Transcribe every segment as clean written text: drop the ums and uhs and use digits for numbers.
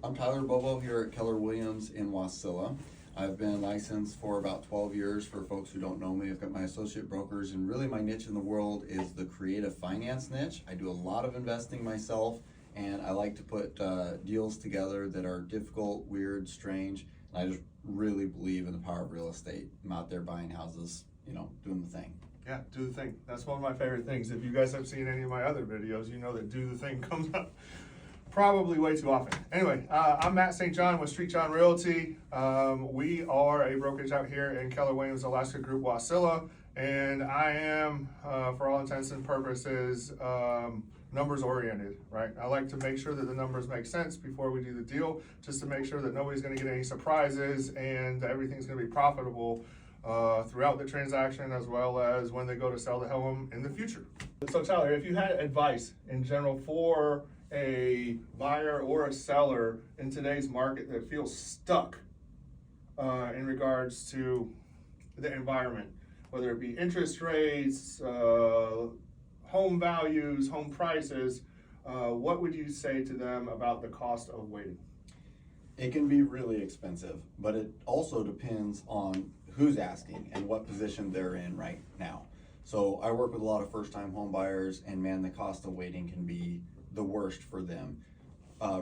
I'm Tyler Bobo here at Keller Williams in Wasilla. I've been licensed for about 12 years. For folks who don't know me, I've got my associate brokers, and really my niche in the world is the creative finance niche. I do a lot of investing myself, and I like to put deals together that are difficult, weird, strange, and I just really believe in the power of real estate. I'm out there buying houses, doing the thing. Yeah, do the thing. That's one of my favorite things. If you guys have seen any of my other videos, you know that do the thing comes up probably way too often. Anyway, I'm Matt St. John with Street John Realty. We are a brokerage out here in Keller Williams Alaska Group Wasilla, and I am, for all intents and purposes, numbers oriented, right? I like to make sure that the numbers make sense before we do the deal, just to make sure that nobody's going to get any surprises and everything's going to be profitable throughout the transaction, as well as when they go to sell the home in the future. So Tyler, if you had advice in general for a buyer or a seller in today's market that feels stuck in regards to the environment, whether it be interest rates, home values, home prices, what would you say to them about the cost of waiting? It can be really expensive, but it also depends on who's asking and what position they're in right now. So I work with a lot of first-time home buyers, and man, the cost of waiting can be the worst for them.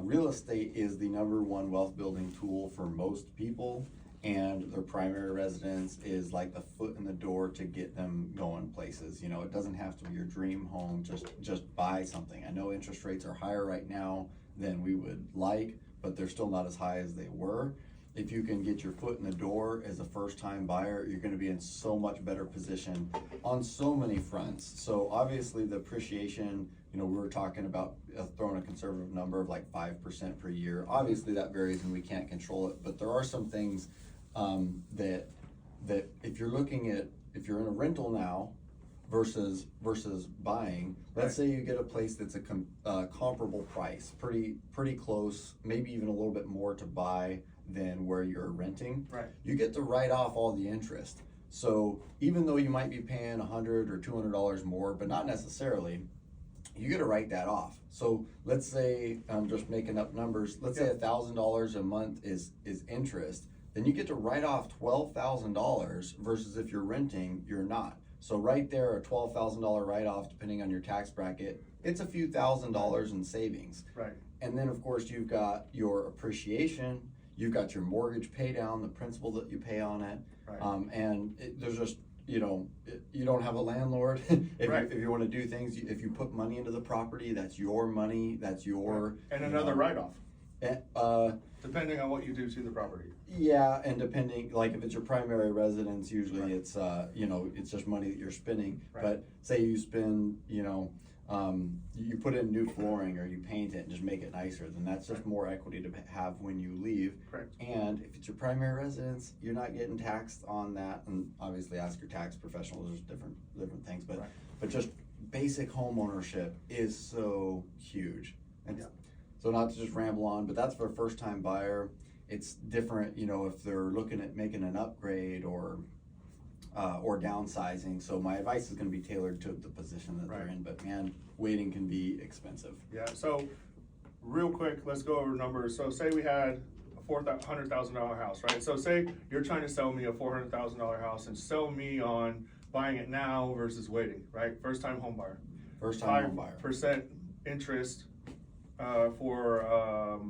Real estate is the number one wealth building tool for most people, and their primary residence is like the foot in the door to get them going places. It doesn't have to be your dream home, just buy something. I know interest rates are higher right now than we would like, but they're still not as high as they were. If you can get your foot in the door as a first-time buyer, you're going to be in so much better position on so many fronts. So obviously the appreciation, we were talking about throwing a conservative number of like 5% per year. Obviously that varies and we can't control it, but there are some things that if you're in a rental now versus buying, let's say you get a place that's a comparable price, pretty close, maybe even a little bit more to buy than where you're renting. Right. You get to write off all the interest. So even though you might be paying $100 or $200 more, but not necessarily, you get to write that off. So let's say, I'm just making up numbers, let's say $1,000 a month is interest, then you get to write off $12,000 versus if you're renting, you're not. So right there, a $12,000 write-off, depending on your tax bracket, it's a few $1,000s in savings. Right. And then of course you've got your appreciation, you've got your mortgage pay down, the principal that you pay on it. Right. There's just, you don't have a landlord. If you want to do things, if you put money into the property, that's your money, that's your... And another write-off. Depending on what you do to the property. Yeah, and depending, like if it's your primary residence, usually it's it's just money that you're spending. Right. But say you spend, you put in new flooring or you paint it and just make it nicer, then that's just more equity to have when you leave. Correct. And if it's your primary residence, you're not getting taxed on that. And obviously ask your tax professional, there's different things, but Right. but just basic home ownership is so huge. And Yeah. So not to just ramble on, but that's for a first-time buyer. It's different, if they're looking at making an upgrade or downsizing. So my advice is going to be tailored to the position that they're Right. in. But man, waiting can be expensive. Yeah, so real quick, let's go over numbers. So say we had a $400,000 house, right? So say you're trying to sell me a $400,000 house and sell me on buying it now versus waiting, right? First-time home buyer. First-time home buyer. 5% interest for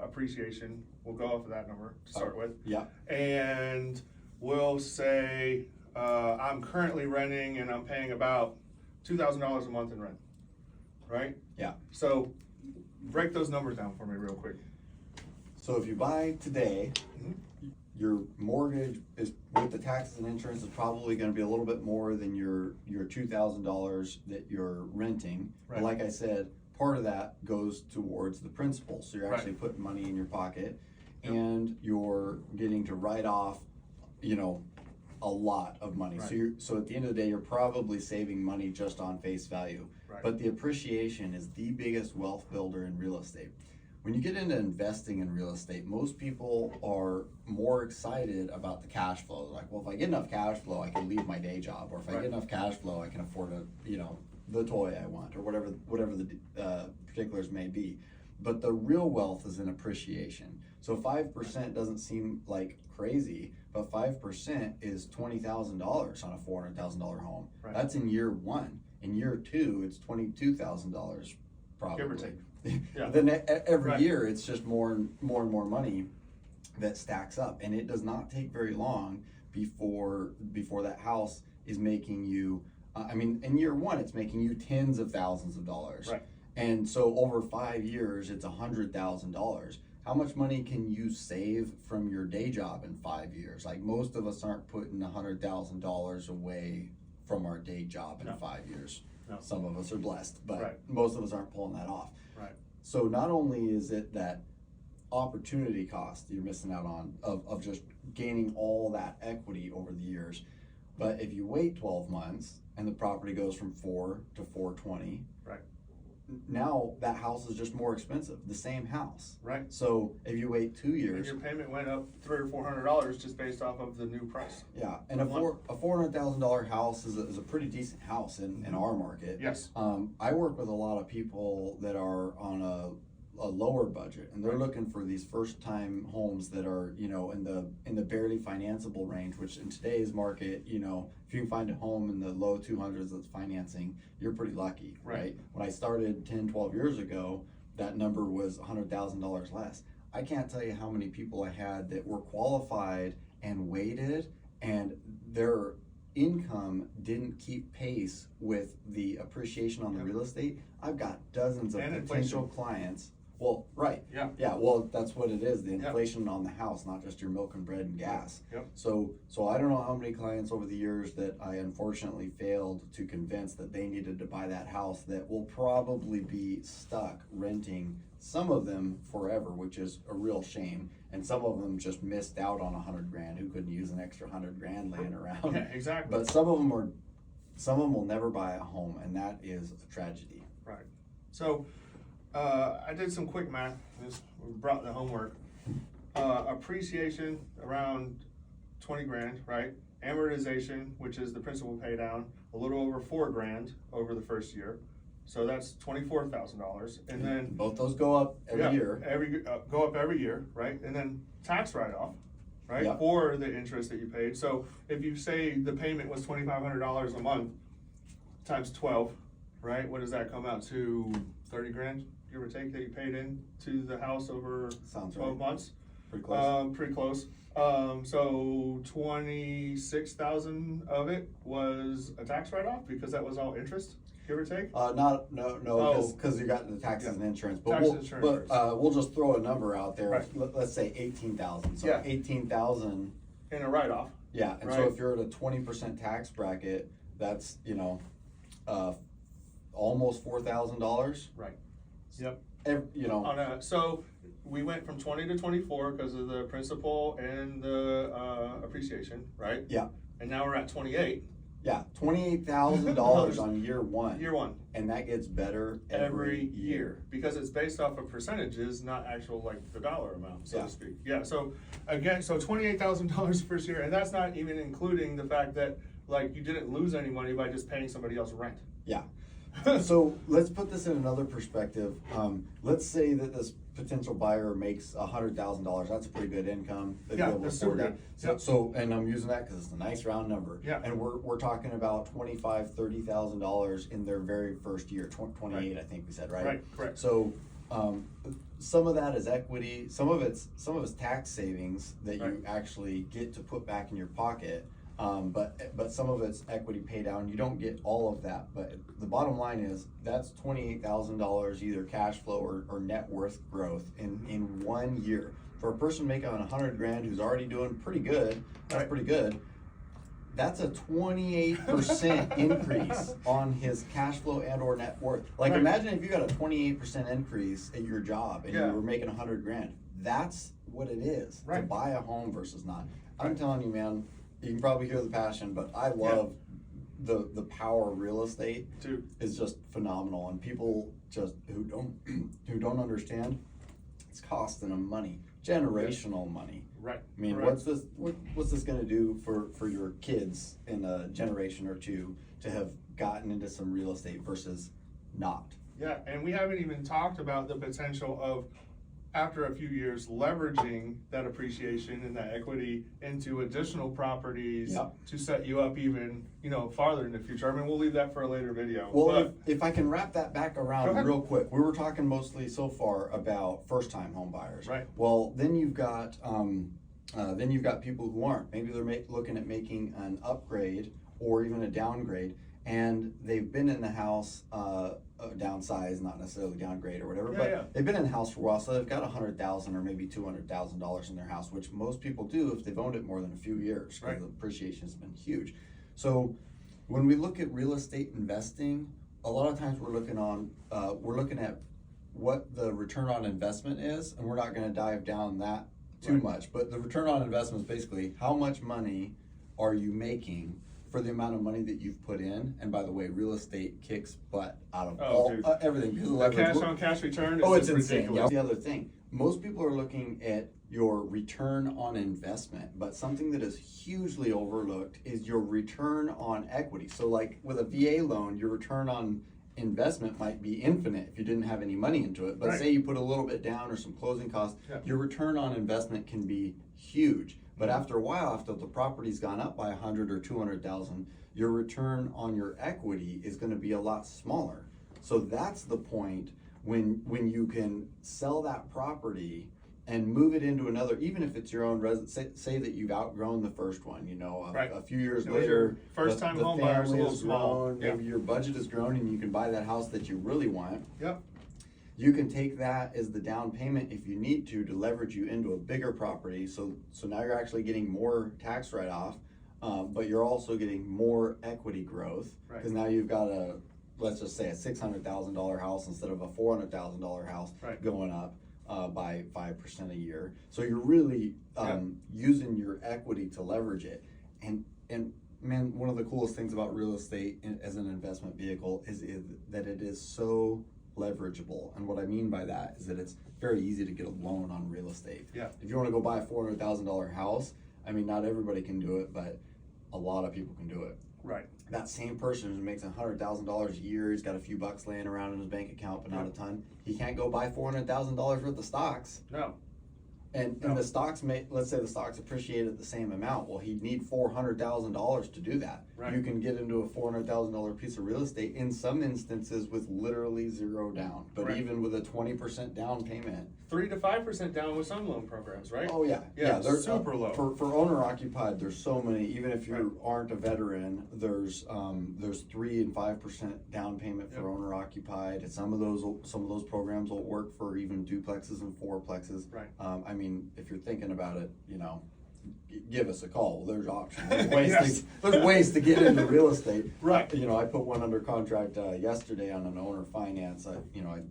appreciation. We'll go off of that number to start with. Yeah. And we'll say I'm currently renting and I'm paying about $2,000 a month in rent, right? Yeah. So break those numbers down for me real quick. So if you buy today, your mortgage is, with the taxes and insurance, is probably going to be a little bit more than your $2,000 that you're renting. Right. But like I said, part of that goes towards the principal. So you're actually Right. putting money in your pocket, Yep. and you're getting to write off, a lot of money. Right. So at the end of the day, you're probably saving money just on face value. Right. But the appreciation is the biggest wealth builder in real estate. When you get into investing in real estate, most people are more excited about the cash flow. They're like, well, if I get enough cash flow, I can leave my day job, or if I Right. get enough cash flow, I can afford the toy I want, or whatever the particulars may be. but the real wealth is in appreciation. So 5% doesn't seem like crazy, but 5% is $20,000 on a $400,000 home. Right. That's in year one. In year two, it's $22,000 probably. Give or take. Yeah. Then every Right. year, it's just more and more money that stacks up, and it does not take very long before that house is making you. In year one, it's making you tens of thousands of dollars. Right. And so over 5 years, it's $100,000. How much money can you save from your day job in 5 years? Like, most of us aren't putting $100,000 away from our day job in No. 5 years. No. Some of us are blessed, but Right. most of us aren't pulling that off. Right. So not only is it that opportunity cost you're missing out on of just gaining all that equity over the years, but if you wait 12 months and the property goes from 4 to 420, Right. now that house is just more expensive, the same house. Right. So if you wait 2 And years, your payment went up $300 or $400 just based off of the new price. yeah, and a $400,000 house is a pretty decent house in our market. Yes. I work with a lot of people that are on a lower budget, and they're Right. looking for these first time homes that are, in the barely financeable range, which in today's market, if you can find a home in the low 200s that's financing, you're pretty lucky, Right. right? When I started 10, 12 years ago, that number was $100,000 less. I can't tell you how many people I had that were qualified and waited, and their income didn't keep pace with the appreciation on the Yep. real estate. I've got dozens of And potential inflation. clients. Well, right. Yeah. Yeah, well, that's what it is, the Yep. inflation on the house, not just your milk and bread and gas. Yep. So I don't know how many clients over the years that I unfortunately failed to convince that they needed to buy that house that will probably be stuck renting, some of them forever, which is a real shame. And some of them just missed out on $100,000, who couldn't use an extra $100,000 laying around. Yeah, exactly. But some of them will never buy a home, and that is a tragedy. Right. So, I did some quick math, we brought the homework. Appreciation around 20 grand, right? Amortization, which is the principal pay down, a little over 4 grand over the first year. So that's $24,000. And then Both those go up every yeah, year. go up every year, right? And then tax write-off, right? Yep. For the interest that you paid. So if you say the payment was $2,500 a month times 12, right? What does that come out to? 30 grand, give or take, that you paid in to the house over Sounds 12 right. months? Pretty close. Pretty close. So 26,000 of it was a tax write-off because that was all interest, give or take? No, Oh. because you got the taxes Yeah. and insurance, but Taxes and insurance we'll just throw a number out there. Right. Let's say 18,000. So Yeah. 18,000. In a write-off. Yeah, and so Right. if you're at a 20% tax bracket, that's almost $4,000. Right. Yep. So we went from 20 to 24 because of the principal and the appreciation, right? Yeah, And now we're at 28. yeah, $28,000 on year one. Year one. And that gets better Every year, because it's based off of percentages, not actual like the dollar amount, so Yeah. to speak. Yeah, so again, so $28,000 first year, and that's not even including the fact that like you didn't lose any money by just paying somebody else rent. Yeah. So let's put this in another perspective. Let's say that this potential buyer makes $100,000. That's a pretty good income. They'd be Yeah, able to that's super afford good. that. Yep. So, and I'm using that because it's a nice round number. Yeah. And we're talking about $25,000-$30,000 in their very first year. 28, I think we said, right? Right, correct. So, some of that is equity. Some of it's tax savings that Right. you actually get to put back in your pocket. But some of it's equity pay down. You don't get all of that, but the bottom line is that's $28,000 either cash flow or net worth growth in 1 year. For a person making $100,000 who's already doing pretty good, that's Right. pretty good. That's a 28% increase on his cash flow and or net worth. Like, Right. imagine if you got a 28% increase at your job and Yeah. you were making $100,000. That's what it is to Right. buy a home versus not. I'm Right. telling you, man, you can probably hear the passion, but I love the power of real estate. Too. Is just phenomenal, and people just who don't understand, it's costing them money, generational money. Right. I mean, Correct. what's this going to do for your kids in a generation or two to have gotten into some real estate versus not? Yeah, and we haven't even talked about the potential of, after a few years, leveraging that appreciation and that equity into additional properties Yep. to set you up even, farther in the future. I mean, we'll leave that for a later video. Well, but- if I can wrap that back Go around ahead. real quick, we were talking mostly so far about first-time home buyers. Right. Well, then you've got people who aren't. Maybe they're looking at making an upgrade or even a downgrade, and they've been in the house, downsize, not necessarily downgrade or whatever, Yeah, but yeah. they've been in the house for a while, so they've got $100,000 or maybe $200,000 in their house, which most people do if they've owned it more than a few years, because Right. the appreciation has been huge. So when we look at real estate investing, a lot of times we're looking at what the return on investment is, and we're not gonna dive down that too Right. much, but the return on investment is basically how much money are you making for the amount of money that you've put in. And by the way, real estate kicks butt out of Oh, dude. everything because of The leverage. cash on cash return is Oh, it's just insane. Yeah. ridiculous. The other thing, most people are looking at your return on investment, but something that is hugely overlooked is your return on equity. So like with a VA loan, your return on investment might be infinite if you didn't have any money into it. But Right. say you put a little bit down or some closing costs, Yeah. your return on investment can be huge. But after a while, after the property's gone up by 100 or 200,000, your return on your equity is going to be a lot smaller. So that's the point when you can sell that property and move it into another, even if it's your own residence. Say that you've outgrown the first one, Right. a few years It was later, your first-time the home buyer's a family little has small. grown, Yeah. maybe your budget has grown, and you can buy that house that you really want. Yep, You can take that as the down payment if you need to leverage you into a bigger property. So now you're actually getting more tax write-off, but you're also getting more equity growth. Right. Because now you've got let's just say a $600,000 house instead of a $400,000 house Right. going up by 5% a year. So you're really using your equity to leverage it. And man, one of the coolest things about real estate as an investment vehicle is that it is so leverageable. And what I mean by that is that it's very easy to get a loan on real estate. Yeah. If you want to go buy a $400,000 house, I mean, not everybody can do it, but a lot of people can do it. right. That same person who makes $100,000 a year, he's got a few bucks laying around in his bank account, but not a ton. He can't go buy $400,000 worth of stocks. No, And No. the stocks let's say the stocks appreciate at the same amount. Well, he'd need $400,000 to do that. Right. You can get into a $400,000 piece of real estate in some instances with literally zero down, but Right. even with a 20% down payment. 3 to 5% down with some loan programs, right? Oh yeah, Yeah, they're super low. For owner occupied. There's so many. Even if you Right. aren't a veteran, there's 3 and 5% down payment for Yep. owner occupied. And some of those programs will work for even duplexes and fourplexes. Right. I mean, if you're thinking about it, give us a call. There's options. There's ways, Yes. there's ways to get into real estate. Right. I put one under contract yesterday on an owner finance. I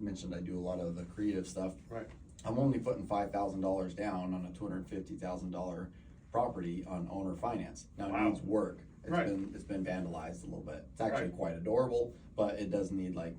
mentioned I do a lot of the creative stuff. Right. I'm only putting $5,000 down on a $250,000 property on owner finance. Now Wow. it needs work. Right. It's been vandalized a little bit. It's actually Right. quite adorable, but it does need a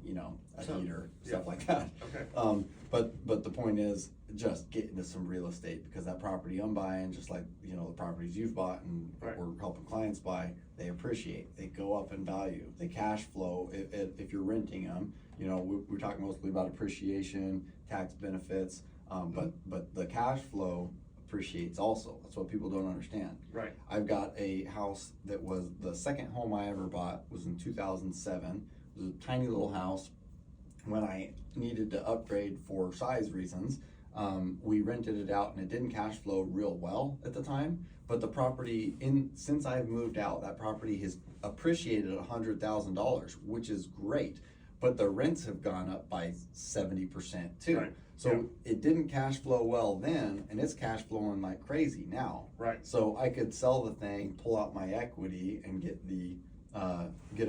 Some- heater, yeah. stuff like that. Okay. But the point is just get into some real estate, because that property I'm buying, just like, the properties you've bought and Right. we're helping clients buy, they appreciate, they go up in value, they cash flow if you're renting them. We're talking mostly about appreciation, tax benefits, but the cash flow appreciates also. That's what people don't understand. Right. I've got a house that was the second home I ever bought, was in 2007. It was a tiny little house. When I needed to upgrade for size reasons, we rented it out, and it didn't cash flow real well at the time. But the property, since I've moved out, that property has appreciated $100,000, which is great. But the rents have gone up by 70% too. Right. So Yeah. it didn't cash flow well then, and it's cash flowing like crazy now. Right. So I could sell the thing, pull out my equity, and get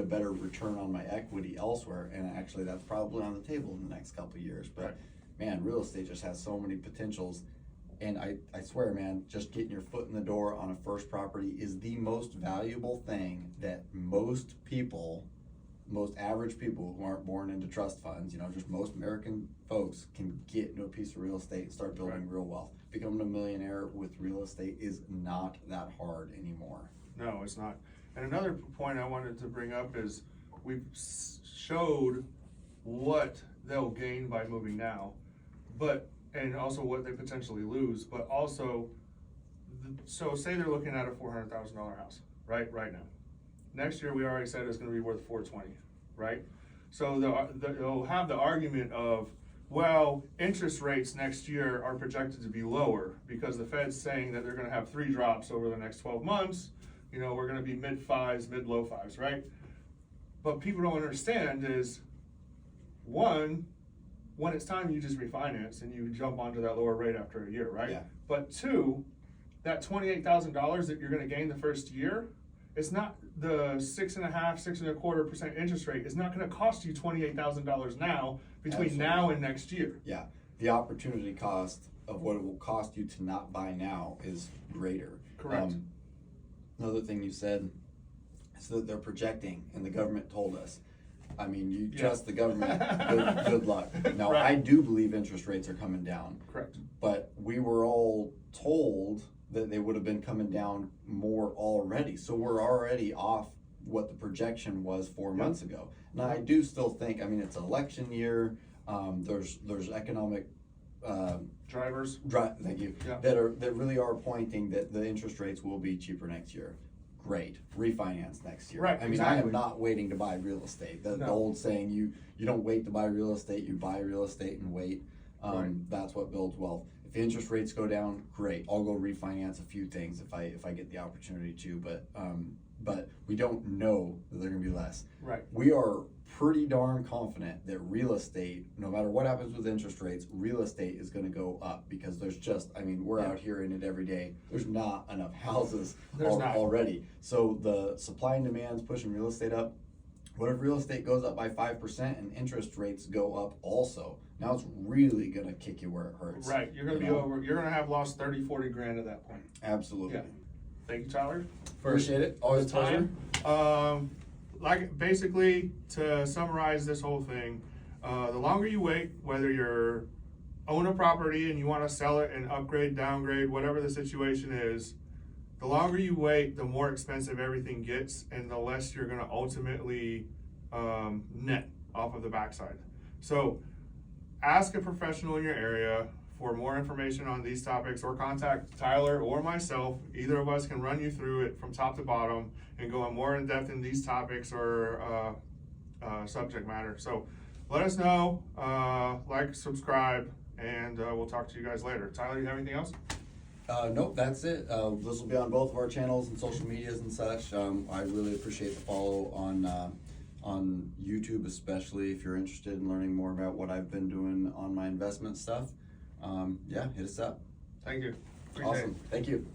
a better return on my equity elsewhere. And actually, that's probably on the table in the next couple of years. But Right. man, real estate just has so many potentials. And I swear, man, just getting your foot in the door on a first property is the most valuable thing that most average people who aren't born into trust funds, just most American folks can get into a piece of real estate and start building Right. real wealth. Becoming a millionaire with real estate is not that hard anymore. No, it's not. And another point I wanted to bring up is we've showed what they'll gain by moving now, and also what they potentially lose, but also, so say they're looking at a $400,000 house, right now. Next year, we already said it's gonna be worth 420, right? So they'll have the argument of, well, interest rates next year are projected to be lower because the Fed's saying that they're gonna have 3 drops over the next 12 months. You know, we're gonna be mid-5s, mid-low 5s, right? But people don't understand is, one, when it's time, you just refinance and you jump onto that lower rate after a year, right? Yeah. But two, that $28,000 that you're gonna gain the first year, it's not the 6.5%, 6.25% interest rate. It's not gonna cost you $28,000 now between Absolutely. now and next year. Yeah, the opportunity cost of what it will cost you to not buy now is greater. Correct. Another thing you said is that they're projecting, and the government told us. I mean, you Yeah. trust the government, good luck. Now, Right. I do believe interest rates are coming down, Correct. but we were all told that they would have been coming down more already. So we're already off what the projection was 4 months ago. Now, I do still think, I mean, it's election year, there's economic, Drivers. thank you, Yeah. that really are pointing that the interest rates will be cheaper next year. Great, refinance next year. Right, I mean, I am exactly. not waiting to buy real estate. The No. old saying, you don't wait to buy real estate, you buy real estate and wait. Right. That's what builds wealth. If the interest rates go down, great, I'll go refinance a few things if I get the opportunity to, but we don't know that they're gonna be less. Right. We are pretty darn confident that real estate, no matter what happens with interest rates, real estate is gonna go up because there's just, I mean, we're Yeah. out here in it every day. There's not enough houses There's not. already. So the supply and demand's pushing real estate up. What if real estate goes up by 5% and interest rates go up also? Now it's really gonna kick you where it hurts. Right. You're gonna You be know? you're gonna have lost 30, 40 grand at that point. Absolutely. Yeah. Thank you, Tyler. Appreciate it. Always a pleasure. Like basically to summarize this whole thing, the longer you wait, whether you're own a property and you want to sell it and upgrade, downgrade, whatever the situation is, the longer you wait, the more expensive everything gets, and the less you're going to ultimately net off of the backside. So, ask a professional in your area for more information on these topics, or contact Tyler or myself. Either of us can run you through it from top to bottom and go more in depth in these topics or subject matter. So let us know, like, subscribe, and we'll talk to you guys later. Tyler, you have anything else? Nope, that's it. This will be on both of our channels and social medias and such. I really appreciate the follow on YouTube, especially if you're interested in learning more about what I've been doing on my investment stuff. Yeah, hit us up. Thank you. Appreciate it. Awesome. Thank you.